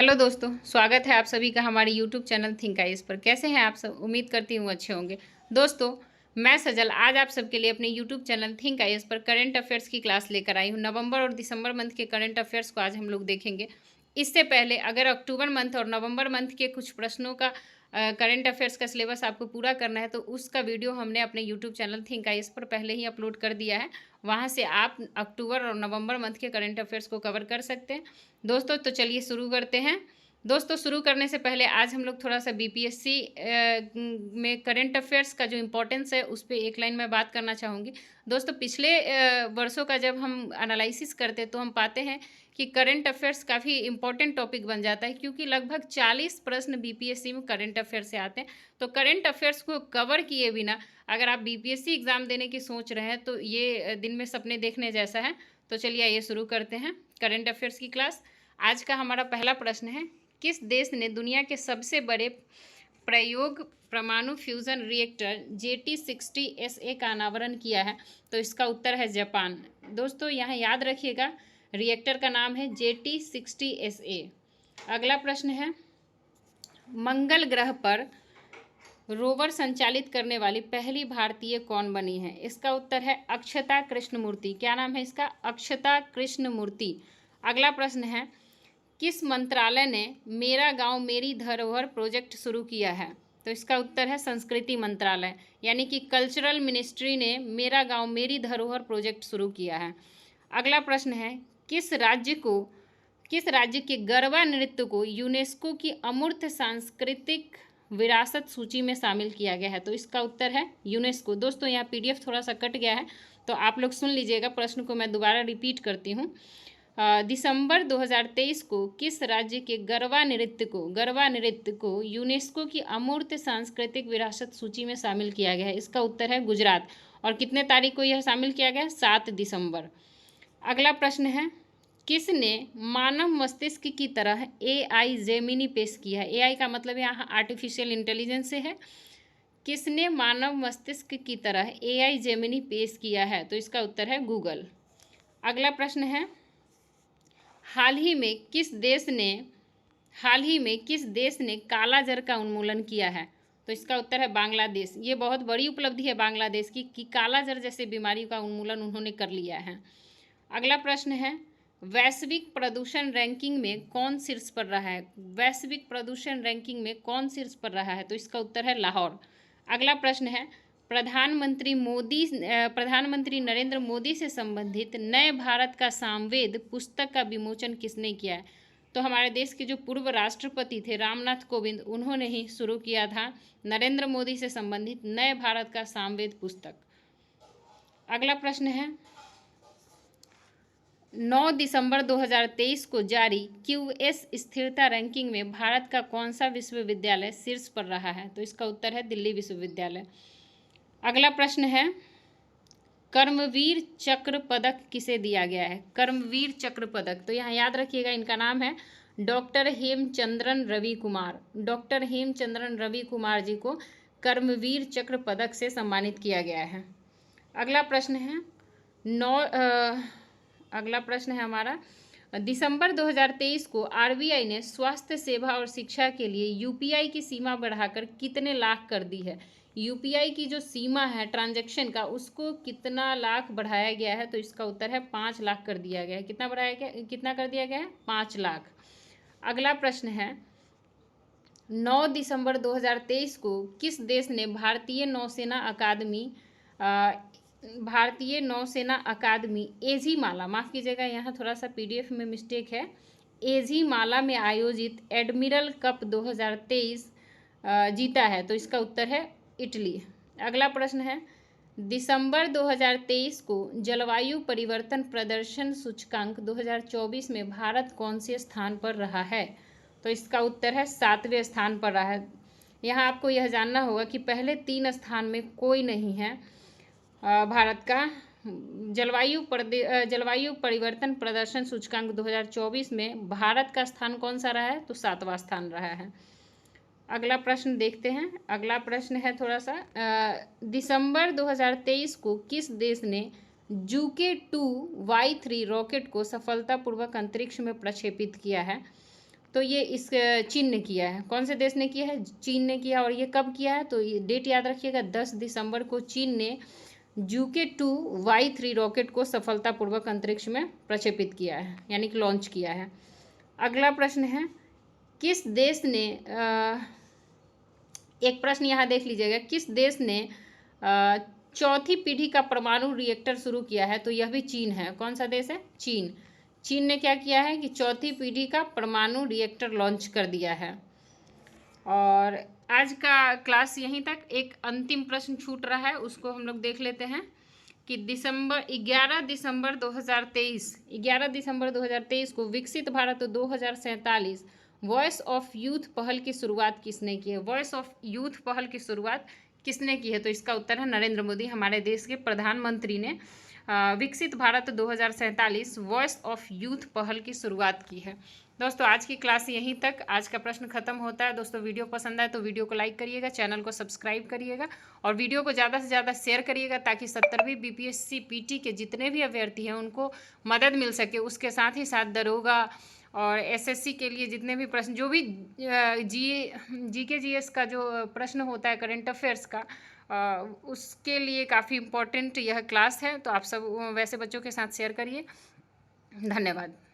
Hello दोस्तों, स्वागत है आप सभी का हमारे यूट्यूब चैनल थिंक आइज पर। कैसे हैं आप सब? उम्मीद करती हूँ अच्छे होंगे। दोस्तों, मैं सजल आज आप सबके लिए अपने यूट्यूब चैनल थिंक आइज पर करंट अफेयर्स की क्लास लेकर आई हूँ। नवंबर और दिसंबर मंथ के करंट अफेयर्स को आज हम लोग देखेंगे। इससे पहले अगर अक्टूबर मंथ और नवंबर मंथ के कुछ प्रश्नों का करंट अफेयर्स का सिलेबस आपको पूरा करना है तो उसका वीडियो हमने अपने यूट्यूब चैनल थिंक आइज पर पहले ही अपलोड कर दिया है। वहाँ से आप अक्टूबर और नवंबर मंथ के करंट अफेयर्स को कवर कर सकते हैं। दोस्तों, तो चलिए शुरू करते हैं। दोस्तों, शुरू करने से पहले आज हम लोग थोड़ा सा बीपीएससी में करंट अफेयर्स का जो इम्पोर्टेंस है उस पर एक लाइन में बात करना चाहूँगी। दोस्तों, पिछले वर्षों का जब हम एनालिसिस करते तो हम पाते हैं कि करंट अफेयर्स काफ़ी इम्पोर्टेंट टॉपिक बन जाता है, क्योंकि लगभग 40 प्रश्न बीपीएससी में करंट अफेयर्स से आते हैं। तो करंट अफेयर्स को कवर किए बिना अगर आप बीपीएससी एग्ज़ाम देने की सोच रहे हैं तो ये दिन में सपने देखने जैसा है। तो चलिए आइए शुरू करते हैं करंट अफेयर्स की क्लास। आज का हमारा पहला प्रश्न है, किस देश ने दुनिया के सबसे बड़े प्रयोग परमाणु फ्यूजन रिएक्टर JT60SA का अनावरण किया है? तो इसका उत्तर है जापान। दोस्तों, यहाँ याद रखिएगा, रिएक्टर का नाम है JT60SA। अगला प्रश्न है, मंगल ग्रह पर रोवर संचालित करने वाली पहली भारतीय कौन बनी है? इसका उत्तर है अक्षता कृष्णमूर्ति। क्या नाम है इसका? अक्षता कृष्णमूर्ति। अगला प्रश्न है, किस मंत्रालय ने मेरा गांव मेरी धरोहर प्रोजेक्ट शुरू किया है? तो इसका उत्तर है संस्कृति मंत्रालय, यानी कि कल्चरल मिनिस्ट्री ने मेरा गांव मेरी धरोहर प्रोजेक्ट शुरू किया है। अगला प्रश्न है, किस राज्य के गरबा नृत्य को यूनेस्को की अमूर्त सांस्कृतिक विरासत सूची में शामिल किया गया है? तो इसका उत्तर है यूनेस्को। दोस्तों, यहाँ पीडीएफ थोड़ा सा कट गया है तो आप लोग सुन लीजिएगा, प्रश्न को मैं दोबारा रिपीट करती हूँ। दिसंबर 2023 को किस राज्य के गरबा नृत्य को यूनेस्को की अमूर्त सांस्कृतिक विरासत सूची में शामिल किया गया है? इसका उत्तर है गुजरात। और कितने तारीख को यह शामिल किया गया? 7 दिसंबर। अगला प्रश्न है, किसने मानव मस्तिष्क की तरह AI जेमिनी पेश किया है? AI का मतलब यहाँ आर्टिफिशियल इंटेलिजेंस से है। किसने मानव मस्तिष्क की तरह AI जेमिनी पेश किया है? तो इसका उत्तर है गूगल। अगला प्रश्न है, हाल ही में किस देश ने काला जर का उन्मूलन किया है? तो इसका उत्तर है बांग्लादेश। ये बहुत बड़ी उपलब्धि है बांग्लादेश की कि काला जर जैसे बीमारी का उन्मूलन उन्होंने कर लिया है। अगला प्रश्न है, वैश्विक प्रदूषण रैंकिंग में कौन शीर्ष पर रहा है? वैश्विक प्रदूषण रैंकिंग में कौन शीर्ष पर रहा है? तो इसका उत्तर है लाहौर। अगला प्रश्न है, प्रधानमंत्री नरेंद्र मोदी से संबंधित नए भारत का सामवेद पुस्तक का विमोचन किसने किया है? तो हमारे देश के जो पूर्व राष्ट्रपति थे रामनाथ कोविंद, उन्होंने ही शुरू किया था नरेंद्र मोदी से संबंधित नए भारत का सामवेद पुस्तक। अगला प्रश्न है, 9 दिसंबर 2023 को जारी QS स्थिरता रैंकिंग में भारत का कौन सा विश्वविद्यालय शीर्ष पर रहा है? तो इसका उत्तर है दिल्ली विश्वविद्यालय। अगला प्रश्न है, कर्मवीर चक्र पदक किसे दिया गया है? कर्मवीर चक्र पदक, तो यहाँ याद रखिएगा, इनका नाम है डॉक्टर हेमचंद्रन रवि कुमार। डॉक्टर हेमचंद्रन रवि कुमार जी को कर्मवीर चक्र पदक से सम्मानित किया गया है। अगला प्रश्न है, अगला प्रश्न है हमारा, दिसंबर 2023 को RBI ने स्वास्थ्य सेवा और शिक्षा के लिए UPI की सीमा बढ़ाकर कितने लाख कर दी है? UPI की जो सीमा है ट्रांजैक्शन का, उसको कितना लाख बढ़ाया गया है? तो इसका उत्तर है 5 लाख कर दिया गया है। कितना कर दिया गया है? 5 लाख। अगला प्रश्न है, 9 दिसंबर 2023 को किस देश ने भारतीय नौसेना अकादमी एझीमाला, माफ़ कीजिएगा यहाँ थोड़ा सा PDF में मिस्टेक है, एझीमाला में आयोजित एडमिरल कप 2023 जीता है? तो इसका उत्तर है इटली। अगला प्रश्न है, दिसंबर 2023 को जलवायु परिवर्तन प्रदर्शन सूचकांक 2024 में भारत कौन से स्थान पर रहा है? तो इसका उत्तर है 7वें स्थान पर रहा है। यहाँ आपको यह जानना होगा कि पहले 3 स्थान में कोई नहीं है भारत का। जलवायु परिवर्तन प्रदर्शन सूचकांक 2024 में भारत का स्थान कौन सा रहा है? तो 7वां स्थान रहा है। अगला प्रश्न देखते हैं। अगला प्रश्न है थोड़ा सा, दिसंबर 2023 को किस देश ने Juke 2Y3 रॉकेट को सफलतापूर्वक अंतरिक्ष में प्रक्षेपित किया है? तो ये इस चीन ने किया है। कौन से देश ने किया है? चीन ने किया। और ये कब किया है? तो ये डेट याद रखिएगा, 10 दिसंबर को चीन ने Juke-2Y3 रॉकेट को सफलतापूर्वक अंतरिक्ष में प्रक्षेपित किया है, यानी कि लॉन्च किया है। अगला प्रश्न है, किस देश ने एक प्रश्न यहाँ देख लीजिएगा, किस देश ने चौथी पीढ़ी का परमाणु रिएक्टर शुरू किया है? तो यह भी चीन है। कौन सा देश है? चीन। चीन ने क्या किया है कि चौथी पीढ़ी का परमाणु रिएक्टर लॉन्च कर दिया है। और आज का क्लास यहीं तक। एक अंतिम प्रश्न छूट रहा है, उसको हम लोग देख लेते हैं कि 11 दिसंबर 2023 को विकसित भारत 2047 वॉइस ऑफ यूथ पहल की शुरुआत किसने की है? वॉइस ऑफ यूथ पहल की शुरुआत किसने की है? तो इसका उत्तर है नरेंद्र मोदी, हमारे देश के प्रधानमंत्री ने विकसित भारत 2047 वॉइस ऑफ यूथ पहल की शुरुआत की है। दोस्तों आज की क्लास यहीं तक। आज का प्रश्न खत्म होता है। दोस्तों वीडियो पसंद आए तो वीडियो को लाइक करिएगा, चैनल को सब्सक्राइब करिएगा और वीडियो को ज़्यादा से ज़्यादा शेयर करिएगा, ताकि 70वीं BPSC PT के जितने भी अभ्यर्थी हैं उनको मदद मिल सके। उसके साथ ही साथ दरोगा और SSC के लिए जितने भी प्रश्न, जो भी GK GS का जो प्रश्न होता है करेंट अफेयर्स का, उसके लिए काफ़ी इम्पोर्टेंट यह क्लास है। तो आप सब वैसे बच्चों के साथ शेयर करिए। धन्यवाद।